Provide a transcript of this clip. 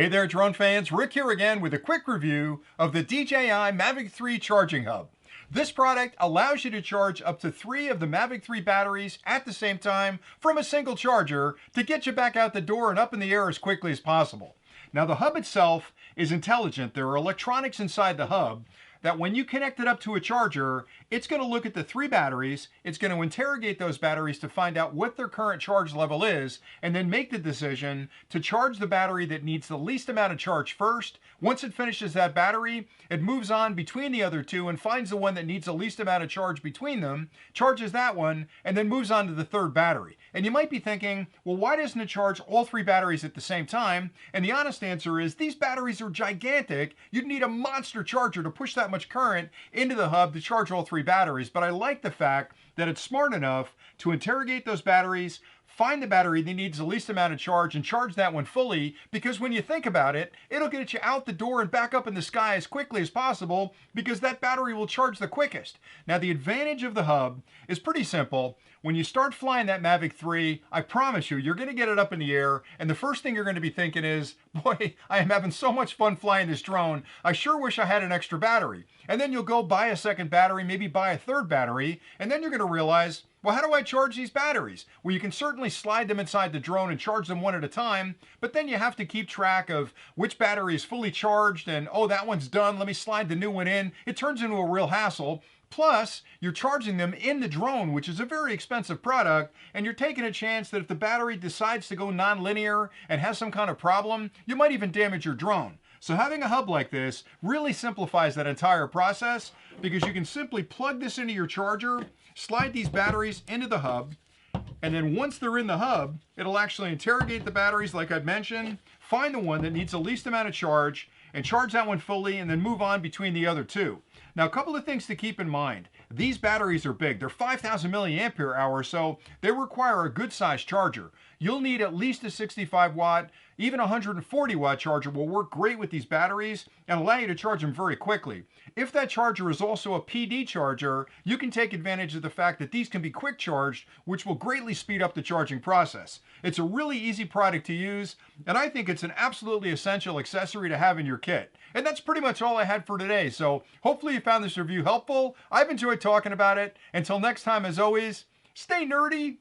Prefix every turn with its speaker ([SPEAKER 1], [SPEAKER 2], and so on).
[SPEAKER 1] Hey there, drone fans. Rick here again with a quick review of the DJI Mavic 3 charging hub. This product allows you to charge up to 3 of the Mavic 3 batteries at the same time from a single charger to get you back out the door and up in the air as quickly as possible. Now, the hub itself is intelligent. There are electronics inside the hub that when you connect it up to a charger, it's going to look at the 3 batteries, it's going to interrogate those batteries to find out what their current charge level is, and then make the decision to charge the battery that needs the least amount of charge first. Once it finishes that battery, it moves on between the other 2 and finds the one that needs the least amount of charge between them, charges that one, and then moves on to the 3rd battery. And you might be thinking, well, why doesn't it charge all 3 batteries at the same time? And the honest answer is these batteries are gigantic. You'd need a monster charger to push that much current into the hub to charge all 3 batteries. But I like the fact that it's smart enough to interrogate those batteries, find the battery that needs the least amount of charge and charge that one fully, because when you think about it, it'll get you out the door and back up in the sky as quickly as possible because that battery will charge the quickest. Now, the advantage of the hub is pretty simple. When you start flying that Mavic 3, I promise you, you're going to get it up in the air, and the first thing you're going to be thinking is, boy, I am having so much fun flying this drone. I sure wish I had an extra battery. And then you'll go buy a 2nd battery, maybe buy a 3rd battery, and then you're going to realize, well, how do I charge these batteries? Well, you can certainly slide them inside the drone and charge them one at a time, but then you have to keep track of which battery is fully charged and, oh, that one's done, let me slide the new one in. It turns into a real hassle. Plus, you're charging them in the drone, which is a very expensive product, and you're taking a chance that if the battery decides to go non-linear and has some kind of problem, you might even damage your drone. So having a hub like this really simplifies that entire process because you can simply plug this into your charger, slide these batteries into the hub, and then once they're in the hub, it'll actually interrogate the batteries like I'd mentioned, find the one that needs the least amount of charge, and charge that one fully, and then move on between the other 2. Now, a couple of things to keep in mind. These batteries are big. They're 5,000 milliampere hour, so they require a good sized charger. You'll need at least a 65 watt, even a 140 watt charger will work great with these batteries and allow you to charge them very quickly. If that charger is also a PD charger, you can take advantage of the fact that these can be quick charged, which will greatly speed up the charging process. It's a really easy product to use, and I think it's an absolutely essential accessory to have in your kit. And that's pretty much all I had for today, so hopefully you found this review helpful. I've enjoyed talking about it. Until next time, as always, stay nerdy.